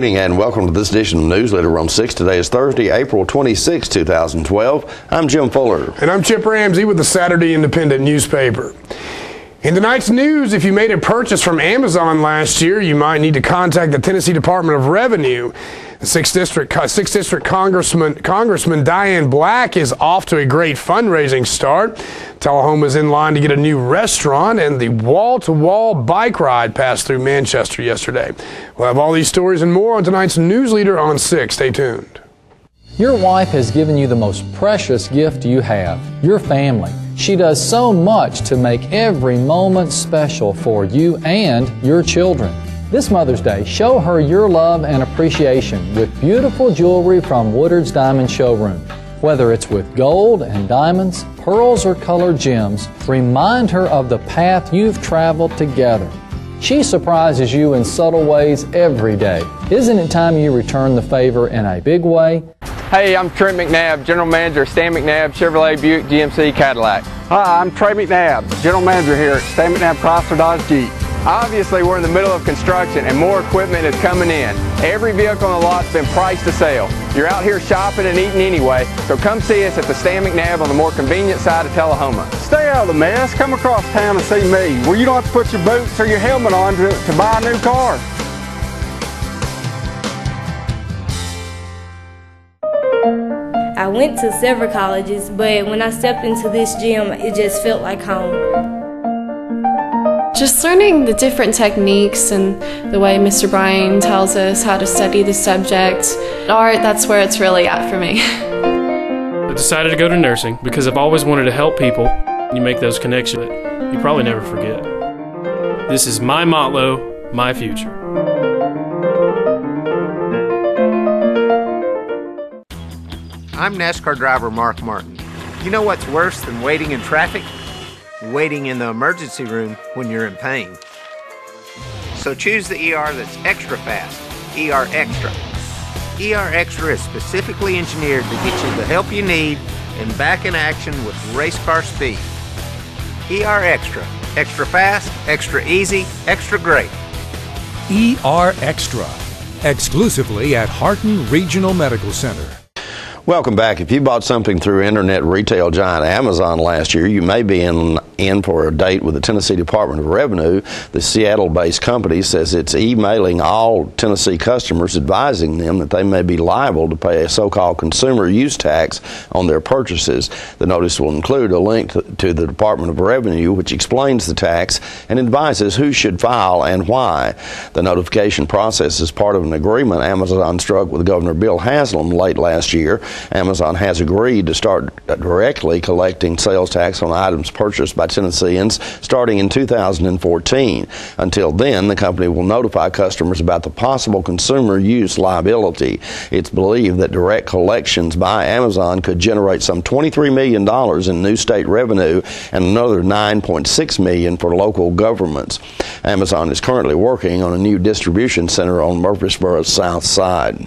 evening and welcome to this edition of Newsleader on 6. Today is Thursday, April 26, 2012. I'm Jim Fuller. And I'm Chip Ramsey with the Saturday Independent newspaper. In tonight's news, if you made a purchase from Amazon last year, you might need to contact the Tennessee Department of Revenue. The 6th District Congressman Diane Black is off to a great fundraising start. Tullahoma is in line to get a new restaurant, and the wall-to-wall bike ride passed through Manchester yesterday. We'll have all these stories and more on tonight's Newsleader on 6. Stay tuned. Your wife has given you the most precious gift you have, your family. She does so much to make every moment special for you and your children. This Mother's Day, show her your love and appreciation with beautiful jewelry from Woodard's Diamond Showroom. Whether it's with gold and diamonds, pearls, or colored gems, remind her of the path you've traveled together. She surprises you in subtle ways every day. Isn't it time you return the favor in a big way? Hey, I'm Trent McNabb, General Manager at Stan McNabb Chevrolet Buick GMC Cadillac. Hi, I'm Trey McNabb, General Manager here at Stan McNabb Chrysler Dodge Jeep. Obviously, we're in the middle of construction and more equipment is coming in. Every vehicle on the lot's been priced to sell. You're out here shopping and eating anyway, so come see us at the Stan McNabb on the more convenient side of Tullahoma. Stay out of the mess. Come across town and see me, where you don't have to put your boots or your helmet on to buy a new car. I went to several colleges, but when I stepped into this gym, it just felt like home. Just learning the different techniques and the way Mr. Bryan tells us how to study the subject. Art, that's where it's really at for me. I decided to go to nursing because I've always wanted to help people. You make those connections that you probably never forget. This is my motto, my future. I'm NASCAR driver Mark Martin. You know what's worse than waiting in traffic? Waiting in the emergency room when you're in pain. So choose the ER that's extra fast, ER Extra. ER Extra is specifically engineered to get you the help you need and back in action with race car speed. ER Extra. Extra fast, extra easy, extra great. ER Extra. Exclusively at Harton Regional Medical Center. Welcome back. If you bought something through internet retail giant Amazon last year, you may be in for a date with the Tennessee Department of Revenue. The Seattle-based company says it's emailing all Tennessee customers advising them that they may be liable to pay a so-called consumer use tax on their purchases. The notice will include a link to the Department of Revenue, which explains the tax and advises who should file and why. The notification process is part of an agreement Amazon struck with Governor Bill Haslam late last year. Amazon has agreed to start directly collecting sales tax on items purchased by Tennesseans starting in 2014. Until then, the company will notify customers about the possible consumer use liability. It's believed that direct collections by Amazon could generate some $23 million in new state revenue and another $9.6 million for local governments. Amazon is currently working on a new distribution center on Murfreesboro's south side.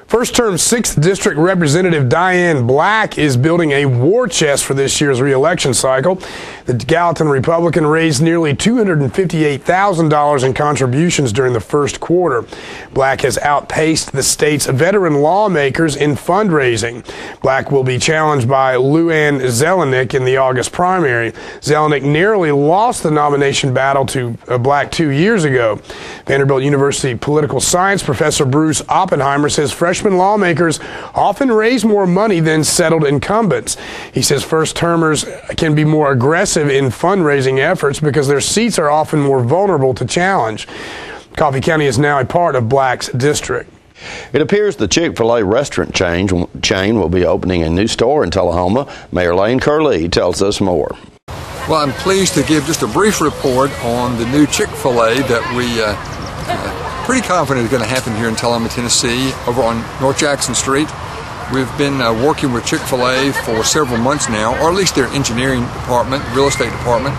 First-term 6th District Representative Diane Black is building a war chest for this year's re-election cycle. The Gallatin Republican raised nearly $258,000 in contributions during the first quarter. Black has outpaced the state's veteran lawmakers in fundraising. Black will be challenged by Lou Ann Zelenik in the August primary. Zelenik narrowly lost the nomination battle to Black 2 years ago. Vanderbilt University political science professor Bruce Oppenheimer says freshman lawmakers often raise more money than settled incumbents. He says first-termers can be more aggressive in fundraising efforts because their seats are often more vulnerable to challenge. Coffee County is now a part of Black's district. It appears the Chick-fil-A restaurant chain will be opening a new store in Tullahoma. Mayor Lane Curley tells us more. Well, I'm pleased to give just a brief report on the new Chick-fil-A that we pretty confident is going to happen here in Tullahoma, Tennessee, over on North Jackson Street. We've been working with Chick-fil-A for several months now, or at least their engineering department, real estate department,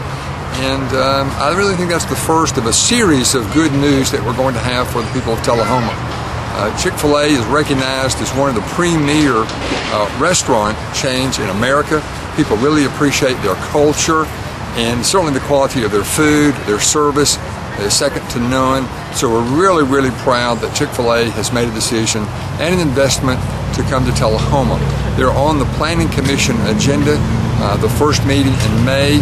and I really think that's the first of a series of good news that we're going to have for the people of Tullahoma. Chick-fil-A is recognized as one of the premier restaurant chains in America. People really appreciate their culture and certainly the quality of their food, their service, is second to none. So we're really, really proud that Chick-fil-A has made a decision and an investment to come to Tullahoma. They're on the Planning Commission agenda, the first meeting in May,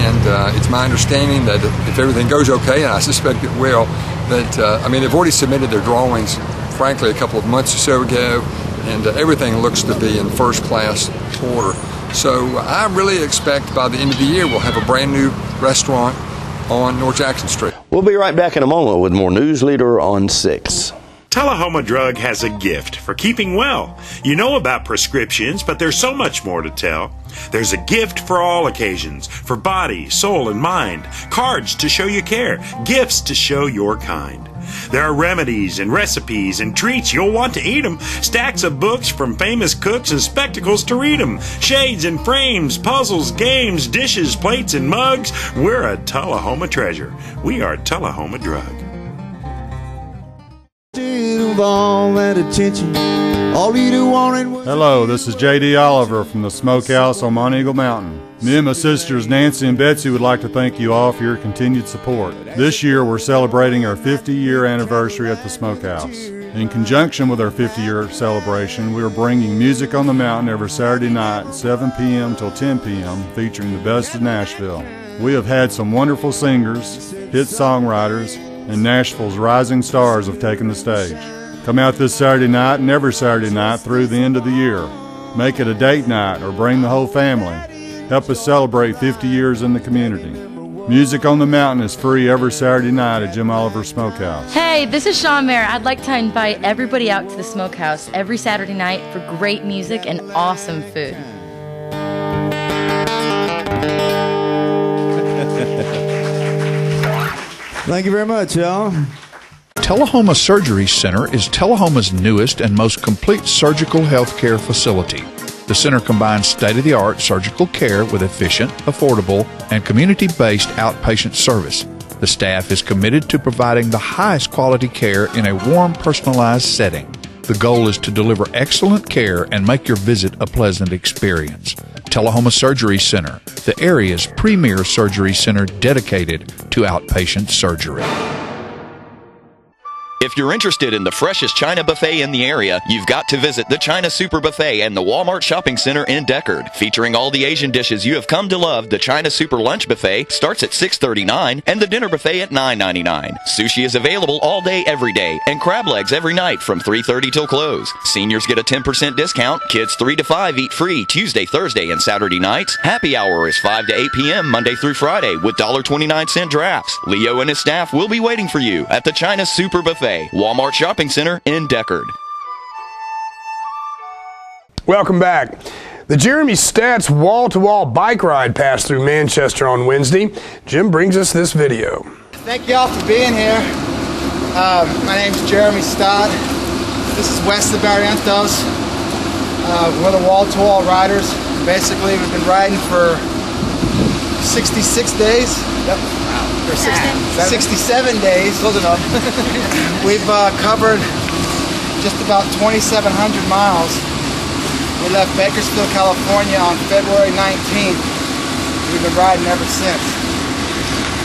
and it's my understanding that if everything goes okay, and I suspect it will, that, they've already submitted their drawings, frankly, a couple of months or so ago, and everything looks to be in first-class order. So I really expect by the end of the year we'll have a brand new restaurant on North Jackson Street. We'll be right back in a moment with more Newsleader on 6. Tullahoma Drug has a gift for keeping well. You know about prescriptions, but there's so much more to tell. There's a gift for all occasions, for body, soul, and mind. Cards to show you care, gifts to show your kind. There are remedies and recipes and treats, you'll want to eat them. Stacks of books from famous cooks and spectacles to read them. Shades and frames, puzzles, games, dishes, plates, and mugs. We're a Tullahoma treasure. We are Tullahoma Drug. Hello, this is J.D. Oliver from the Smokehouse on Mount Eagle Mountain. Me and my sisters Nancy and Betsy would like to thank you all for your continued support. This year we're celebrating our 50-year anniversary at the Smokehouse. In conjunction with our 50-year celebration, we are bringing music on the mountain every Saturday night at 7 p.m. till 10 p.m. featuring the best of Nashville. We have had some wonderful singers, hit songwriters, and Nashville's rising stars have taken the stage. Come out this Saturday night and every Saturday night through the end of the year. Make it a date night or bring the whole family. Help us celebrate 50 years in the community. Music on the Mountain is free every Saturday night at Jim Oliver's Smokehouse. Hey, this is Sean Mayer. I'd like to invite everybody out to the Smokehouse every Saturday night for great music and awesome food. Thank you very much, y'all. Tullahoma Surgery Center is Tullahoma's newest and most complete surgical healthcare facility. The center combines state-of-the-art surgical care with efficient, affordable, and community-based outpatient service. The staff is committed to providing the highest quality care in a warm, personalized setting. The goal is to deliver excellent care and make your visit a pleasant experience. Tullahoma Surgery Center, the area's premier surgery center dedicated to outpatient surgery. If you're interested in the freshest China buffet in the area, you've got to visit the China Super Buffet and the Walmart Shopping Center in Deckard. Featuring all the Asian dishes you have come to love, the China Super Lunch Buffet starts at $6.39 and the Dinner Buffet at $9.99. Sushi is available all day, every day, and crab legs every night from 3:30 till close. Seniors get a 10% discount. Kids 3 to 5 eat free Tuesday, Thursday, and Saturday nights. Happy hour is 5 to 8 p.m. Monday through Friday with $1.29 drafts. Leo and his staff will be waiting for you at the China Super Buffet, Walmart Shopping Center in Deckard. Welcome back. The Jeremy Stats wall-to-wall bike ride passed through Manchester on Wednesday. Jim brings us this video. Thank you all for being here. My name's Jeremy Stott. This is west of Barrientos. We're the wall-to-wall riders. Basically, we've been riding for 66 days. Yep. Or 67 days. Close enough. We've covered just about 2,700 miles. We left Bakersfield, California on February 19th. We've been riding ever since.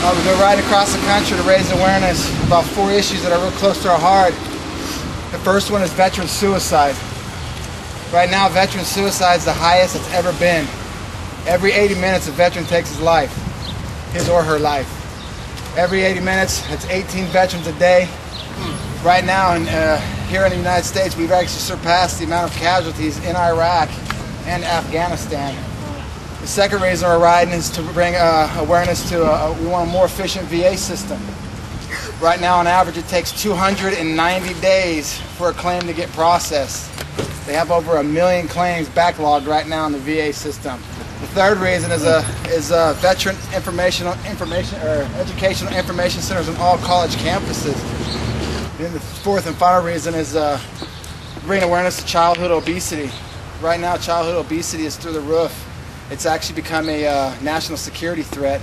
We've been riding across the country to raise awareness about 4 issues that are real close to our heart. The first one is veteran suicide. Right now, veteran suicide is the highest it's ever been. Every 80 minutes, a veteran takes his life, his or her life. Every 80 minutes, that's 18 veterans a day. Right now, here in the United States, we've actually surpassed the amount of casualties in Iraq and Afghanistan. The second reason we're riding is to bring awareness to we want a more efficient VA system. Right now, on average, it takes 290 days for a claim to get processed. They have over 1 million claims backlogged right now in the VA system. The third reason is veteran educational information centers on all college campuses. And the fourth and final reason is bringing awareness to childhood obesity. Right now, childhood obesity is through the roof. It's actually become a national security threat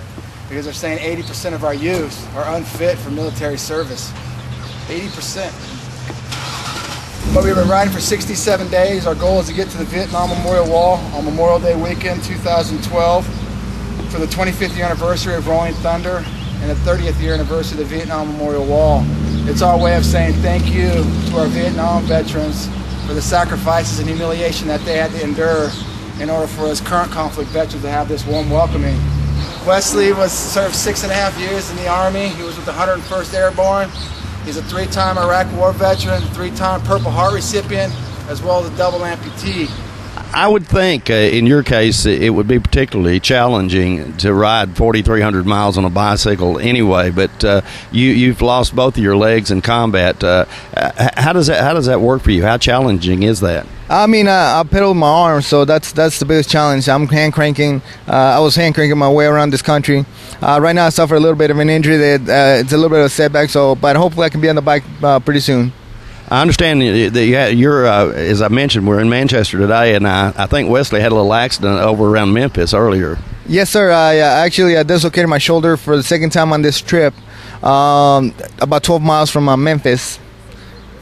because they're saying 80% of our youth are unfit for military service. 80%. But we've been riding for 67 days. Our goal is to get to the Vietnam Memorial Wall on Memorial Day weekend 2012 for the 25th year anniversary of Rolling Thunder and the 30th year anniversary of the Vietnam Memorial Wall. It's our way of saying thank you to our Vietnam veterans for the sacrifices and humiliation that they had to endure in order for us current conflict veterans to have this warm welcoming. Wesley served 6.5 years in the Army. He was with the 101st Airborne. He's a 3-time Iraq War veteran, 3-time Purple Heart recipient, as well as a double amputee. I would think, in your case, it would be particularly challenging to ride 4,300 miles on a bicycle anyway. But you've lost both of your legs in combat. How does that work for you? How challenging is that? I mean, I pedal with my arms, so that's the biggest challenge. I'm hand cranking. I was hand cranking my way around this country. Right now, I suffer a little bit of an injury. It's a little bit of a setback. But hopefully, I can be on the bike pretty soon. I understand that you're, as I mentioned, we're in Manchester today, and I think Wesley had a little accident over around Memphis earlier. Yes, sir. I actually dislocated my shoulder for the second time on this trip, about 12 miles from Memphis.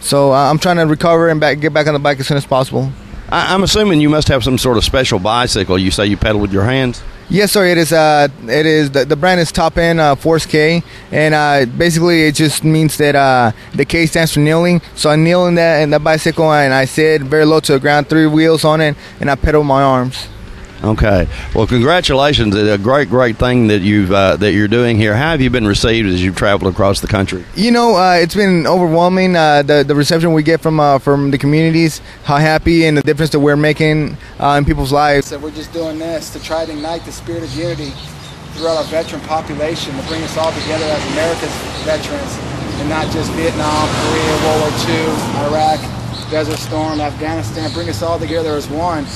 So I'm trying to recover and get back on the bike as soon as possible. I'm assuming you must have some sort of special bicycle. You say you pedal with your hands? Yes, sir. It is. The brand is Top End Force K, and basically it just means that the K stands for kneeling. So I kneel in that bicycle, and I sit very low to the ground, 3 wheels on it, and I pedal with my arms. Okay. Well, congratulations. It's a great thing that you're doing here. How have you been received as you've traveled across the country? You know, it's been overwhelming, the reception we get from the communities, how happy and the difference that we're making in people's lives. So we're just doing this to try to ignite the spirit of unity throughout our veteran population, to bring us all together as America's veterans, and not just Vietnam, Korea, World War II, Iraq, Desert Storm, Afghanistan. Bring us all together as one.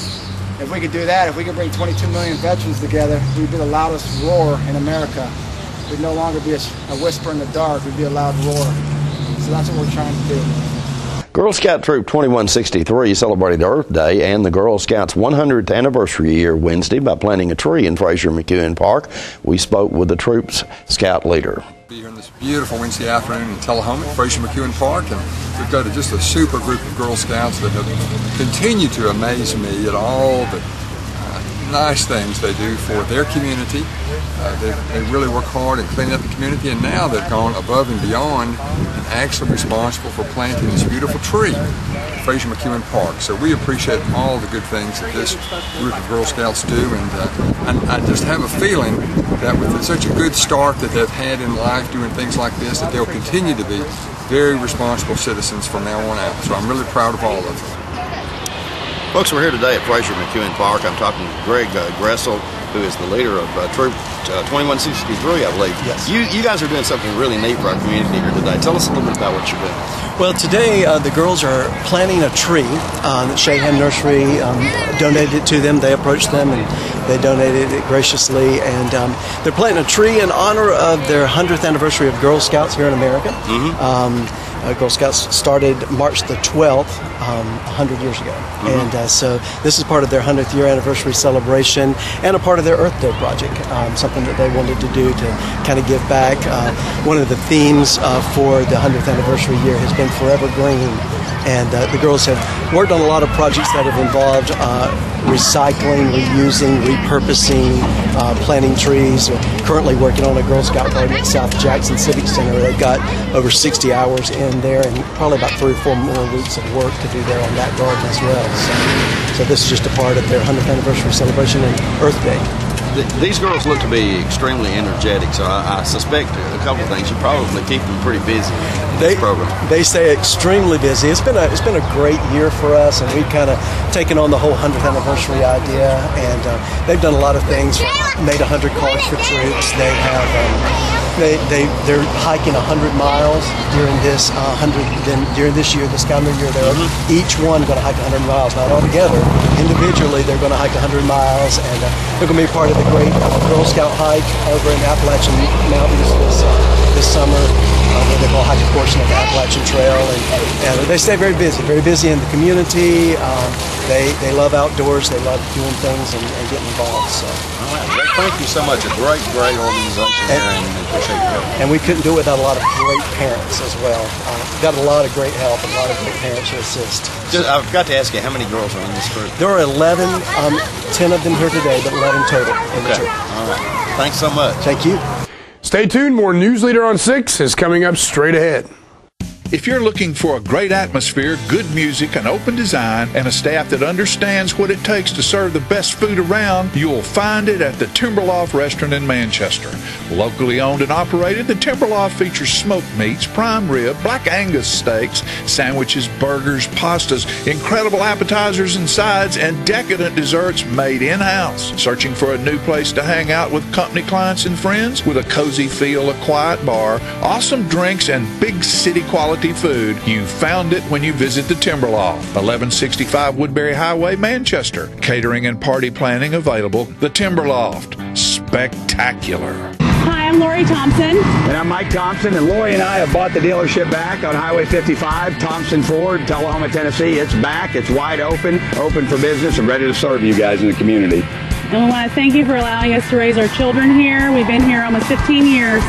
If we could do that, if we could bring 22 million veterans together, we'd be the loudest roar in America. We'd no longer be a whisper in the dark, we'd be a loud roar. So that's what we're trying to do. Girl Scout Troop 2163 celebrated Earth Day and the Girl Scouts 100th anniversary year Wednesday by planting a tree in Fraser McEwen Park. We spoke with the troop's scout leader. Be here on this beautiful Wednesday afternoon in Tullahoma at Fraser McEwen Park, and we've got just a super group of Girl Scouts that have continued to amaze me at all the nice things they do for their community. They really work hard in cleaning up the community, and now they've gone above and beyond and actually responsible for planting this beautiful tree at Fraser McEwen Park. So we appreciate all the good things that this group of Girl Scouts do, and I just have a feeling that with such a good start that they've had in life doing things like this, that they'll continue to be very responsible citizens from now on out. So I'm really proud of all of them. Folks, we're here today at Fraser McEwen Park. I'm talking to Greg Gressel, who is the leader of Troop 2163, I believe. Yes. You guys are doing something really neat for our community here today. Tell us a little bit about what you're doing. Well, today the girls are planting a tree that Shahan Nursery donated it to them. They approached them and they donated it graciously. And they're planting a tree in honor of their 100th anniversary of Girl Scouts here in America. Mm-hmm. Girl Scouts started March the 12th, 100 years ago. Mm-hmm. And so this is part of their 100th year anniversary celebration and a part of their Earth Day project, something that they wanted to do to kind of give back. One of the themes for the 100th anniversary year has been Forever Green. And the girls have worked on a lot of projects that have involved recycling, reusing, repurposing, planting trees. We're currently working on a Girl Scout garden at South Jackson Civic Center. They've got over 60 hours in there and probably about 3 or 4 more weeks of work to do there on that garden as well. So this is just a part of their 100th anniversary celebration and Earth Day. These girls look to be extremely energetic, so I suspect a couple of things. You probably keep them pretty busy in this program. They stay extremely busy. It's been a great year for us, and we've kind of taken on the whole 100th anniversary idea, and they've done a lot of things. Made 100 cars for troops. They have they're hiking 100 miles during this during this year, this calendar year. They're each one going to hike 100 miles, not all together. Individually, they're going to hike 100 miles, and they're going to be part of the great Girl Scout hike over in Appalachian Mountains this summer. They're going to hike a portion of the Appalachian Trail, and they stay very busy in the community. They love outdoors. They love doing things and getting involved. So, all right, Greg, thank you so much. A great organization here, and we appreciate your help. And we couldn't do it without a lot of great parents as well. Got a lot of great help, a lot of great parents to assist. I forgot to ask you, how many girls are in this group? There are 11, 10 of them here today, but 11 total in the troop. All right. Thanks so much. Thank you. Stay tuned. More Newsleader on 6 is coming up straight ahead. If you're looking for a great atmosphere, good music, an open design, and a staff that understands what it takes to serve the best food around, you'll find it at the Timberloft Restaurant in Manchester. Locally owned and operated, the Timberloft features smoked meats, prime rib, black Angus steaks, sandwiches, burgers, pastas, incredible appetizers and sides, and decadent desserts made in-house. Searching for a new place to hang out with company clients and friends? With a cozy feel, a quiet bar, awesome drinks, and big city quality food, you found it when you visit the Timberloft, 1165 Woodbury Highway, Manchester. Catering and party planning available. The Timberloft, spectacular. Hi, I'm Lori Thompson. And I'm Mike Thompson, and Lori and I have bought the dealership back on Highway 55, Thompson Ford, Tullahoma, Tennessee. It's back, it's wide open for business, and ready to serve you guys in the community. And we want to thank you for allowing us to raise our children here. We've been here almost 15 years.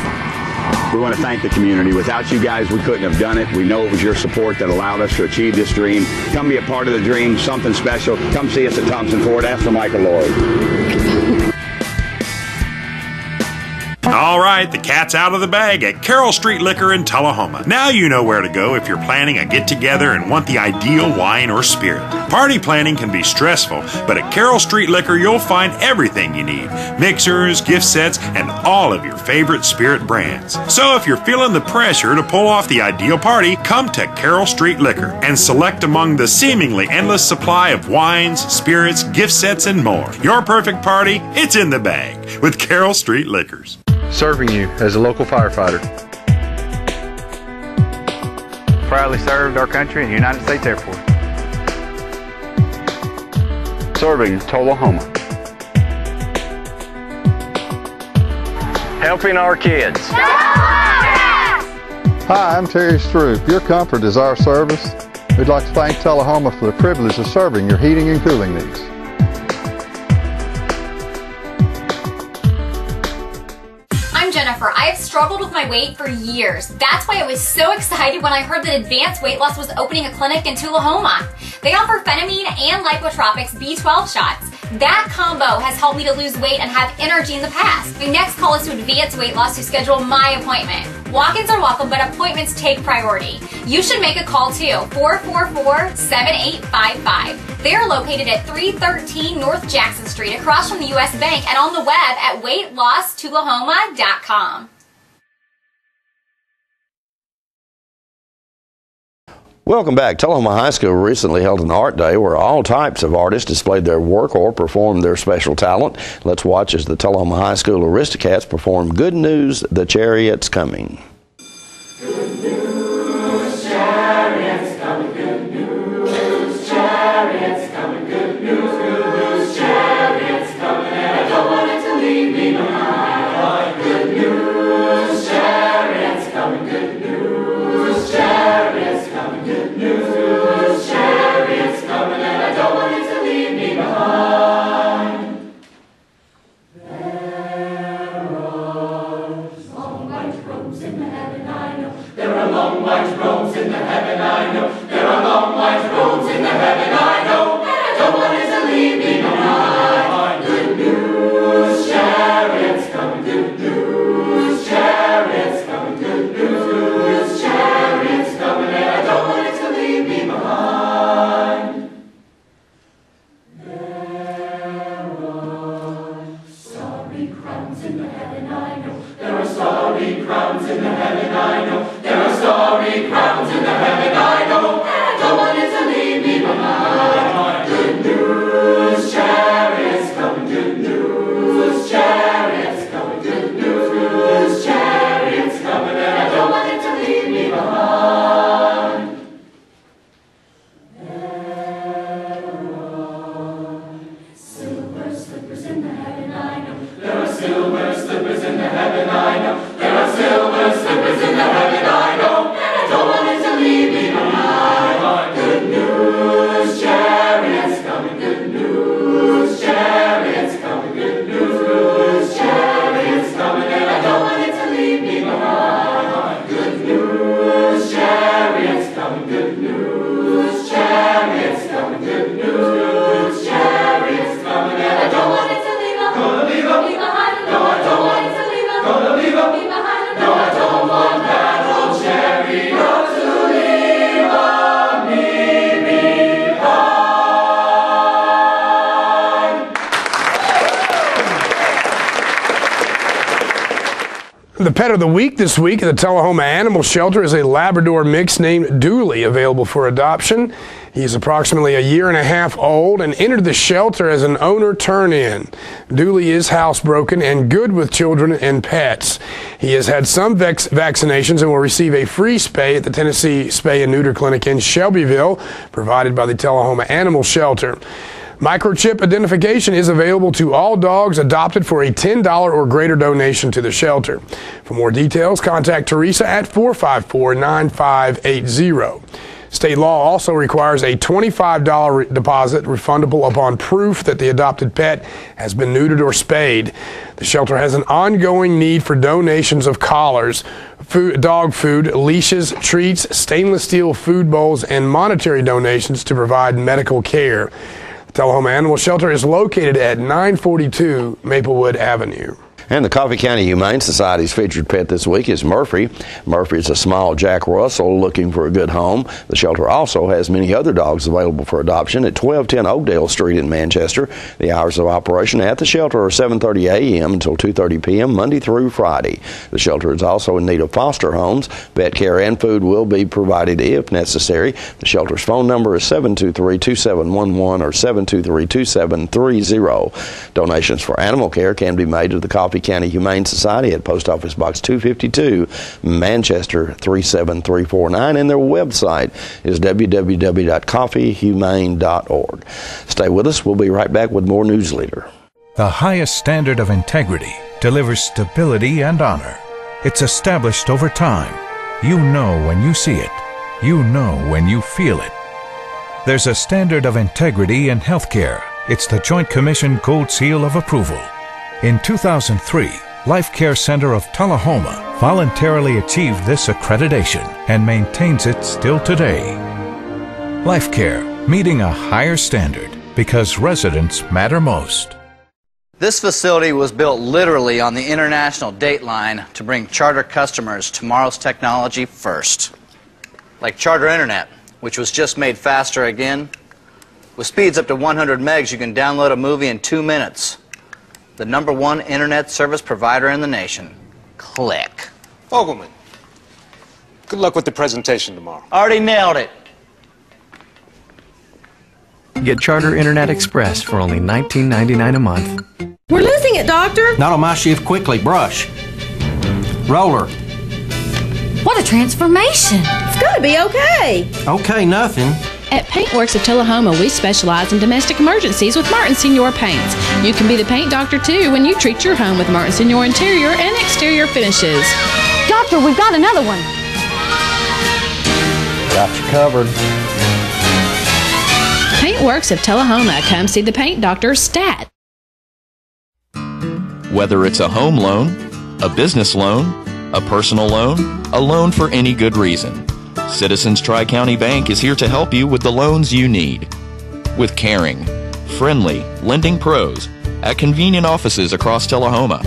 We want to thank the community. Without you guys, we couldn't have done it. We know it was your support that allowed us to achieve this dream. Come be a part of the dream, something special. Come see us at Thompson Ford. Ask for Michael Lloyd. All right, the cat's out of the bag at Carroll Street Liquor in Tullahoma. Now you know where to go if you're planning a get-together and want the ideal wine or spirit. Party planning can be stressful, but at Carroll Street Liquor you'll find everything you need. Mixers, gift sets, and all of your favorite spirit brands. So if you're feeling the pressure to pull off the ideal party, come to Carroll Street Liquor and select among the seemingly endless supply of wines, spirits, gift sets, and more. Your perfect party, it's in the bag with Carroll Street Liquors. Serving you as a local firefighter. Proudly served our country in the United States Air Force. Serving Tullahoma. Helping our kids. Hi, I'm Terry Stroop. Your comfort is our service. We'd like to thank Tullahoma for the privilege of serving your heating and cooling needs. I'm Jennifer. I have struggled with my weight for years. That's why I was so excited when I heard that Advanced Weight Loss was opening a clinic in Tullahoma. They offer phenamine and lipotropics B12 shots. That combo has helped me to lose weight and have energy in the past. My next call is to Advanced Weight Loss to schedule my appointment. Walk-ins are welcome, but appointments take priority. You should make a call too, 444-7855. They are located at 313 North Jackson Street, across from the U.S. Bank, and on the web at weightlosstullahoma.com. Welcome back. Tullahoma High School recently held an art day where all types of artists displayed their work or performed their special talent. Let's watch as the Tullahoma High School Aristocats perform Good News, the Chariot's Coming. Good news, chariots coming, good news, chariots coming, good news, chariots coming, and I don't want it to leave me behind. Good news, chariots coming, good news, chariots coming, good news, chariots coming, and I don't want it to leave me behind. There are some white robes in the The pet of the week this week at the Tullahoma Animal Shelter is a Labrador mix named Dooley, available for adoption. He is approximately a year and a half old and entered the shelter as an owner turn-in. Dooley is housebroken and good with children and pets. He has had some vaccinations and will receive a free spay at the Tennessee Spay and Neuter Clinic in Shelbyville, provided by the Tullahoma Animal Shelter. Microchip identification is available to all dogs adopted for a $10 or greater donation to the shelter. For more details, contact Teresa at 454-9580. State law also requires a $25 deposit refundable upon proof that the adopted pet has been neutered or spayed. The shelter has an ongoing need for donations of collars, dog food, leashes, treats, stainless steel food bowls, and monetary donations to provide medical care. The Tullahoma Animal Shelter is located at 942 Maplewood Avenue. And the Coffee County Humane Society's featured pet this week is Murphy. Murphy is a small Jack Russell looking for a good home. The shelter also has many other dogs available for adoption at 1210 Oakdale Street in Manchester. The hours of operation at the shelter are 7:30 a.m. until 2:30 p.m. Monday through Friday. The shelter is also in need of foster homes. Vet care and food will be provided if necessary. The shelter's phone number is 723-2711 or 723-2730. Donations for animal care can be made to the Coffee County Humane Society at Post Office Box 252, Manchester 37349, and their website is www.coffeehumane.org. Stay with us. We'll be right back with more Newsleader. The highest standard of integrity delivers stability and honor. It's established over time. You know when you see it. You know when you feel it. There's a standard of integrity in healthcare. It's the Joint Commission Gold Seal of Approval. In 2003, Life Care Center of Tullahoma voluntarily achieved this accreditation and maintains it still today. Life Care, meeting a higher standard because residents matter most. This facility was built literally on the international date line to bring Charter customers tomorrow's technology first. Like Charter Internet, which was just made faster again. With speeds up to 100 megs, you can download a movie in 2 minutes. The #1 internet service provider in the nation. Click. Fogelman, good luck with the presentation tomorrow. Already nailed it. Get Charter Internet Express for only $19.99 a month. We're losing it, Doctor. Not on my shift. Quickly, brush. Roller. What a transformation. It's going to be okay. Okay, nothing. At Paintworks of Tullahoma, we specialize in domestic emergencies with Martin Senior Paints. You can be the paint doctor, too, when you treat your home with Martin Senior interior and exterior finishes. Doctor, we've got another one. Got you covered. Paintworks of Tullahoma. Come see the paint doctor, Stat. Whether it's a home loan, a business loan, a personal loan, a loan for any good reason, Citizens Tri-County Bank is here to help you with the loans you need. With caring, friendly lending pros at convenient offices across Tullahoma,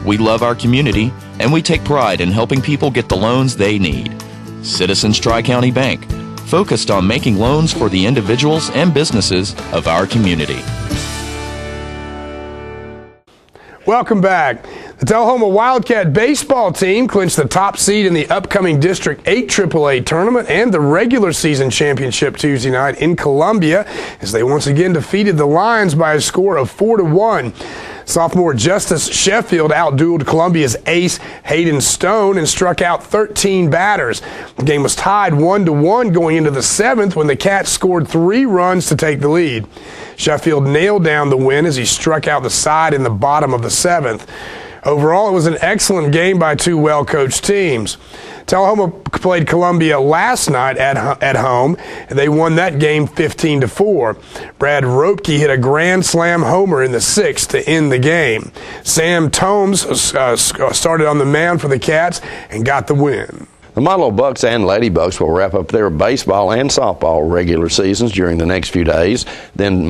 we love our community and we take pride in helping people get the loans they need. Citizens Tri-County Bank, focused on making loans for the individuals and businesses of our community. Welcome back. The Tullahoma Wildcat baseball team clinched the top seed in the upcoming District 8 AAA tournament and the regular season championship Tuesday night in Columbia as they once again defeated the Lions by a score of 4-1. Sophomore Justice Sheffield outdueled Columbia's ace Hayden Stone and struck out 13 batters. The game was tied 1-1 going into the 7th when the Cats scored 3 runs to take the lead. Sheffield nailed down the win as he struck out the side in the bottom of the 7th. Overall, it was an excellent game by two well-coached teams. Tullahoma played Columbia last night at home, and they won that game 15-4. Brad Ropke hit a grand slam homer in the 6th to end the game. Sam Tomes started on the mound for the Cats and got the win. The Motlow Bucks and Lady Bucks will wrap up their baseball and softball regular seasons during the next few days, then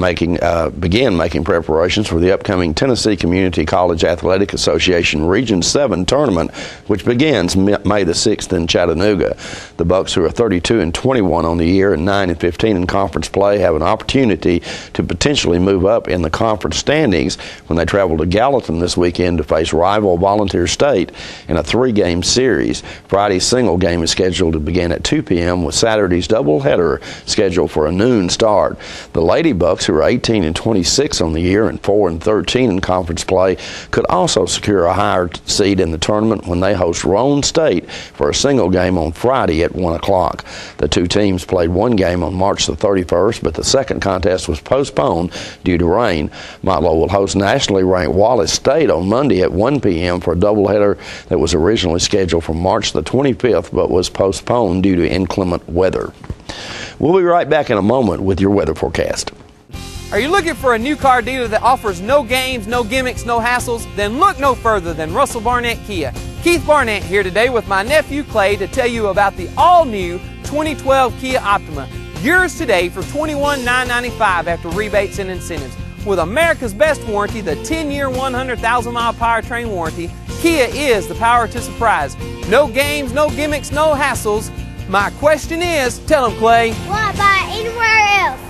begin making preparations for the upcoming Tennessee Community College Athletic Association Region 7 tournament, which begins May the 6th in Chattanooga. The Bucks, who are 32-21 on the year and 9-15 in conference play, have an opportunity to potentially move up in the conference standings when they travel to Gallatin this weekend to face rival Volunteer State in a 3-game series. Friday's single game is scheduled to begin at 2 p.m. with Saturday's doubleheader scheduled for a noon start. The Lady Bucks, who are 18-26 on the year and 4-13 in conference play, could also secure a higher seed in the tournament when they host Roane State for a single game on Friday at 1 o'clock. The two teams played one game on March the 31st, but the second contest was postponed due to rain. Motlow will host nationally ranked Wallace State on Monday at 1 p.m. for a doubleheader that was originally scheduled for March the 25th but was postponed due to inclement weather. We'll be right back in a moment with your weather forecast. Are you looking for a new car dealer that offers no games, no gimmicks, no hassles? Then look no further than Russell Barnett Kia. Keith Barnett here today with my nephew Clay to tell you about the all-new 2012 Kia Optima. Yours today for $21,995 after rebates and incentives. With America's best warranty, the 10-year, 100,000-mile powertrain warranty, Kia is the power to surprise. No games, no gimmicks, no hassles. My question is, tell them, Clay. Why buy anywhere else?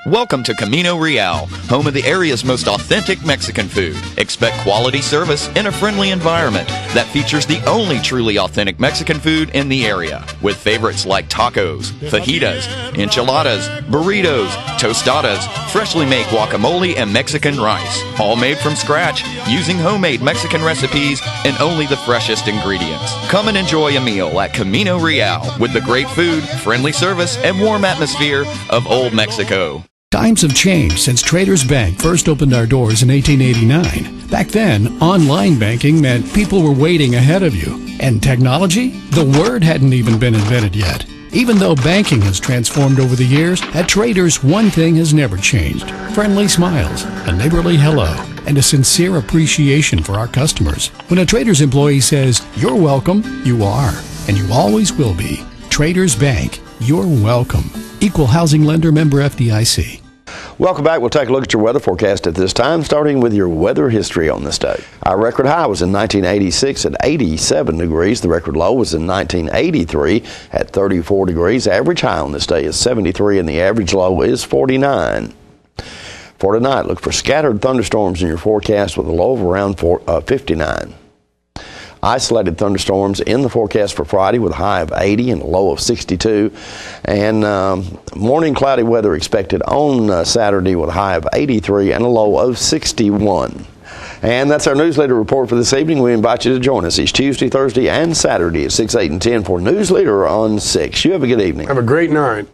Welcome to Camino Real, home of the area's most authentic Mexican food. Expect quality service in a friendly environment that features the only truly authentic Mexican food in the area, with favorites like tacos, fajitas, enchiladas, burritos, tostadas, freshly made guacamole, and Mexican rice, all made from scratch using homemade Mexican recipes and only the freshest ingredients. Come and enjoy a meal at Camino Real with the great food, friendly service, and warm atmosphere of Old Mexico. Times have changed since Traders Bank first opened our doors in 1889. Back then, online banking meant people were waiting ahead of you. And technology? The word hadn't even been invented yet. Even though banking has transformed over the years, at Traders, one thing has never changed. Friendly smiles, a neighborly hello, and a sincere appreciation for our customers. When a Traders employee says, "You're welcome," you are, and you always will be. Traders Bank, you're welcome. Equal housing lender, member FDIC. Welcome back. We'll take a look at your weather forecast at this time, starting with your weather history on this day. Our record high was in 1986 at 87 degrees. The record low was in 1983 at 34 degrees. Average high on this day is 73 and the average low is 49. For tonight, look for scattered thunderstorms in your forecast with a low of around 59. Isolated thunderstorms in the forecast for Friday with a high of 80 and a low of 62. And morning cloudy weather expected on Saturday with a high of 83 and a low of 61. And that's our Newsleader report for this evening. We invite you to join us each Tuesday, Thursday, and Saturday at 6, 8, and 10 for Newsleader on 6. You have a good evening. Have a great night.